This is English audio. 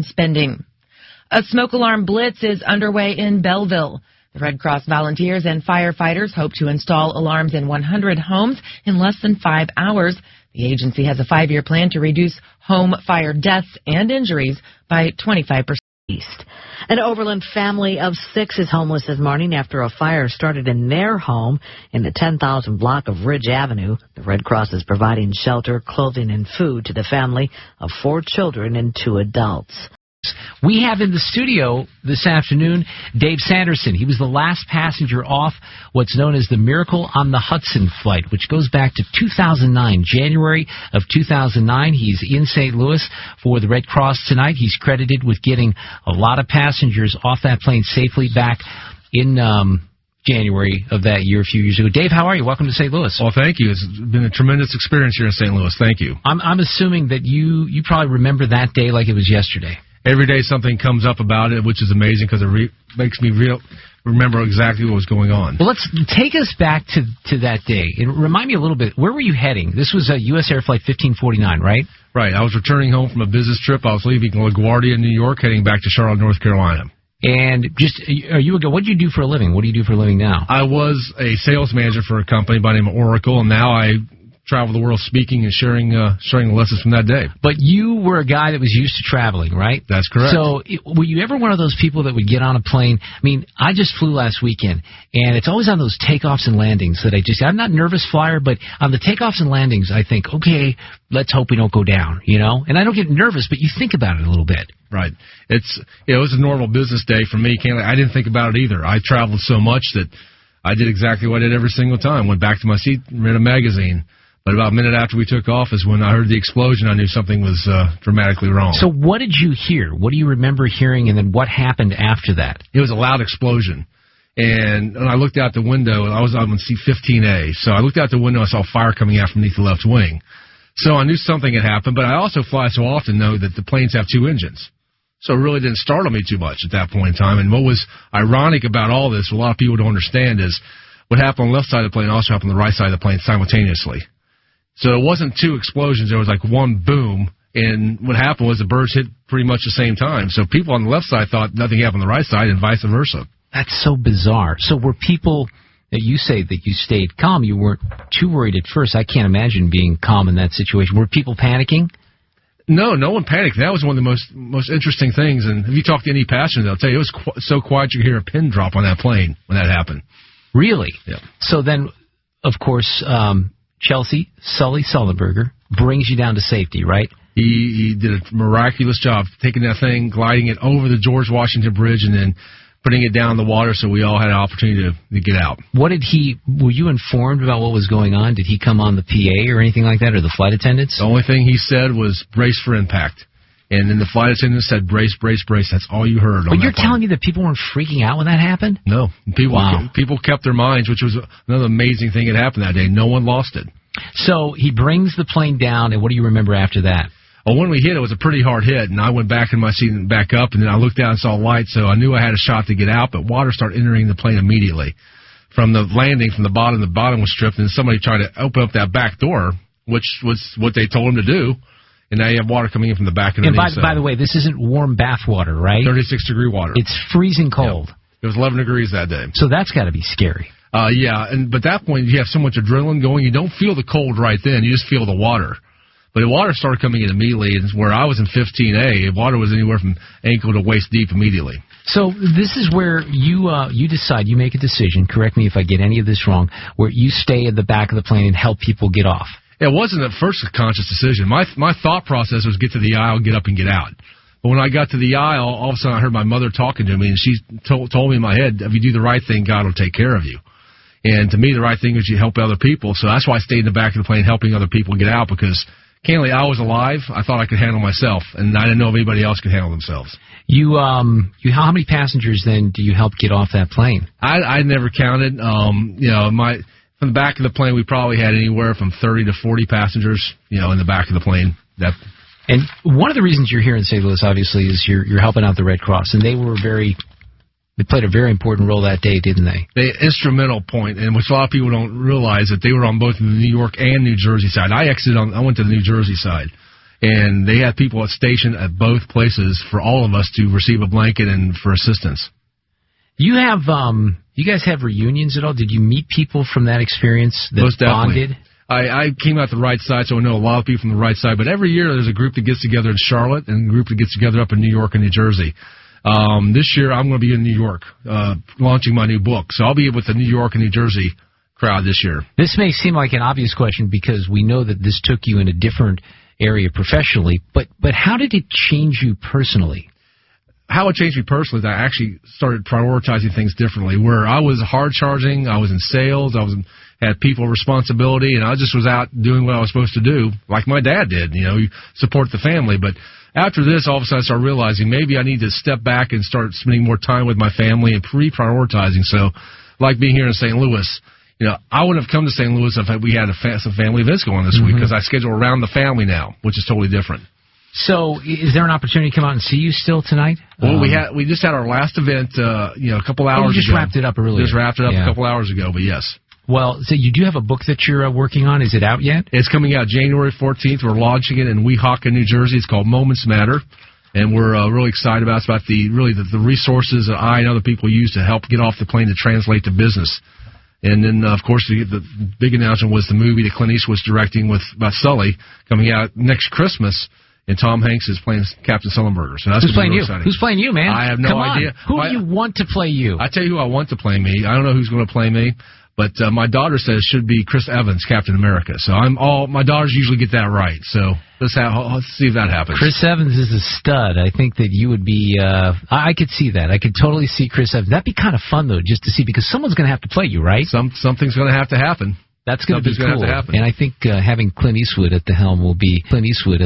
spending. A smoke alarm blitz is underway in Belleville. The Red Cross volunteers and firefighters hope to install alarms in 100 homes in less than 5 hours. The agency has a 5-year plan to reduce home fire deaths and injuries by 25%. An Overland family of 6 is homeless this morning after a fire started in their home in the 10,000 block of Ridge Avenue. The Red Cross is providing shelter, clothing, and food to the family of 4 children and 2 adults. We have in the studio this afternoon Dave Sanderson. He was the last passenger off what's known as the Miracle on the Hudson flight, which goes back to 2009, January of 2009. He's in St. Louis for the Red Cross tonight. He's credited with getting a lot of passengers off that plane safely back in January of that year, a few years ago. Dave, how are you? Welcome to St. Louis. Well, thank you. It's been a tremendous experience here in St. Louis. Thank you. I'm assuming that you probably remember that day like it was yesterday. Every day something comes up about it, which is amazing because it makes me remember exactly what was going on. Well, let's take us back to that day. And remind me a little bit, where were you heading? This was a U.S. Air Flight 1549, right? Right. I was returning home from a business trip. I was leaving LaGuardia, New York, heading back to Charlotte, North Carolina. And what did you do for a living? What do you do for a living now? I was a sales manager for a company by the name of Oracle, and now I travel the world speaking and sharing the lessons from that day. But you were a guy that was used to traveling, right? That's correct. So were you ever one of those people that would get on a plane? I mean, I just flew last weekend, and it's always on those takeoffs and landings that I'm not a nervous flyer, but on the takeoffs and landings, I think, okay, let's hope we don't go down, you know? And I don't get nervous, but you think about it a little bit. Right. It was a normal business day for me. I didn't think about it either. I traveled so much that I did exactly what I did every single time. Went back to my seat, read a magazine. But about a minute after we took off is when I heard the explosion. I knew something was dramatically wrong. So what did you hear? What do you remember hearing, and then what happened after that? It was a loud explosion. And when I looked out the window, I was on seat 15A. So I looked out the window, I saw fire coming out from beneath the left wing. So I knew something had happened, but I also fly so often, know that the planes have 2 engines. So it really didn't startle me too much at that point in time. And what was ironic about all this, what a lot of people don't understand, is what happened on the left side of the plane also happened on the right side of the plane simultaneously. So it wasn't 2 explosions. There was like one boom, and what happened was the birds hit pretty much the same time. So people on the left side thought nothing happened on the right side and vice versa. That's so bizarre. So were people, that you say that you stayed calm, you weren't too worried at first. I can't imagine being calm in that situation. Were people panicking? No one panicked. That was one of the most interesting things. And if you talk to any passenger, they'll tell you it was so quiet you could hear a pin drop on that plane when that happened. Really? Yeah. So then, of course, Sully Sullenberger brings you down to safety, right? He did a miraculous job taking that thing, gliding it over the George Washington Bridge, and then putting it down in the water so we all had an opportunity to get out. Were you informed about what was going on? Did he come on the PA or anything like that, or the flight attendants? The only thing he said was brace for impact. And then the flight attendant said, brace, brace, brace. That's all you heard. But you're telling me that people weren't freaking out when that happened? No. People kept their minds, which was another amazing thing that happened that day. No one lost it. So he brings the plane down, and what do you remember after that? Well, when we hit, it was a pretty hard hit, and I went back in my seat and back up, and then I looked down and saw light, so I knew I had a shot to get out, but water started entering the plane immediately. From the landing, from the bottom was stripped, and somebody tried to open up that back door, which was what they told him to do. And now you have water coming in from the back. And by the way, this isn't warm bath water, right? 36-degree water. It's freezing cold. Yep. It was 11 degrees that day. So that's got to be scary. Yeah, but at that point, you have so much adrenaline going, you don't feel the cold right then. You just feel the water. But the water started coming in immediately, and where I was in 15A, water was anywhere from ankle to waist deep immediately. So this is where you decide, you make a decision, correct me if I get any of this wrong, where you stay at the back of the plane and help people get off. It wasn't at first a conscious decision. My thought process was get to the aisle, get up, and get out. But when I got to the aisle, all of a sudden I heard my mother talking to me, and she told me in my head, if you do the right thing, God will take care of you. And to me, the right thing is you help other people. So that's why I stayed in the back of the plane helping other people get out, because candidly, I was alive. I thought I could handle myself, and I didn't know if anybody else could handle themselves. How many passengers then do you help get off that plane? I never counted. From the back of the plane, we probably had anywhere from 30 to 40 passengers, in the back of the plane. And one of the reasons you're here in St. Louis, obviously, is you're helping out the Red Cross, and they played a very important role that day, didn't they? Instrumental point, and which a lot of people don't realize, that they were on both the New York and New Jersey side. I went to the New Jersey side, And they had people stationed at both places for all of us to receive a blanket and for assistance. You guys have reunions at all? Did you meet people from that experience that Most definitely. bonded? I came out the right side, so I know a lot of people from the right side. But every year there's a group that gets together in Charlotte and a group that gets together up in New York and New Jersey. This year I'm going to be in New York launching my new book. So I'll be with the New York and New Jersey crowd this year. This may seem like an obvious question because we know that this took you in a different area professionally. But how did it change you personally? How it changed me personally is I actually started prioritizing things differently. Where I was hard charging, I was in sales, had people responsibility, and I just was out doing what I was supposed to do, like my dad did. You support the family. But after this, all of a sudden I started realizing maybe I need to step back and start spending more time with my family and reprioritizing. So, like being here in St. Louis, I wouldn't have come to St. Louis if we had some family events going this week because I schedule around the family now, which is totally different. So, is there an opportunity to come out and see you still tonight? Well, we just had our last event, a couple hours ago. You just wrapped it up earlier. Just wrapped it up a couple hours ago, but yes. Well, so you do have a book that you're working on. Is it out yet? It's coming out January 14th. We're launching it in Weehawken, New Jersey. It's called Moments Matter, and we're really excited about it. It's about the resources that I and other people use to help get off the plane to translate to business. And then, of course, the big announcement was the movie that Clint Eastwood's directing about Sully coming out next Christmas. And Tom Hanks is playing Captain Sullenberger. So that's Who's playing you? Exciting. Who's playing you, man? I have no idea. Who do you want to play you? I tell you who I want to play me. I don't know who's going to play me. But my daughter says it should be Chris Evans, Captain America. So my daughters usually get that right. So let's see if that happens. Chris Evans is a stud. I think that you would be. I could see that. I could totally see Chris Evans. That'd be kind of fun though, just to see because someone's going to have to play you, right? Something's going to have to happen. That's going to be cool. And I think having Clint Eastwood at the helm will be Clint Eastwood.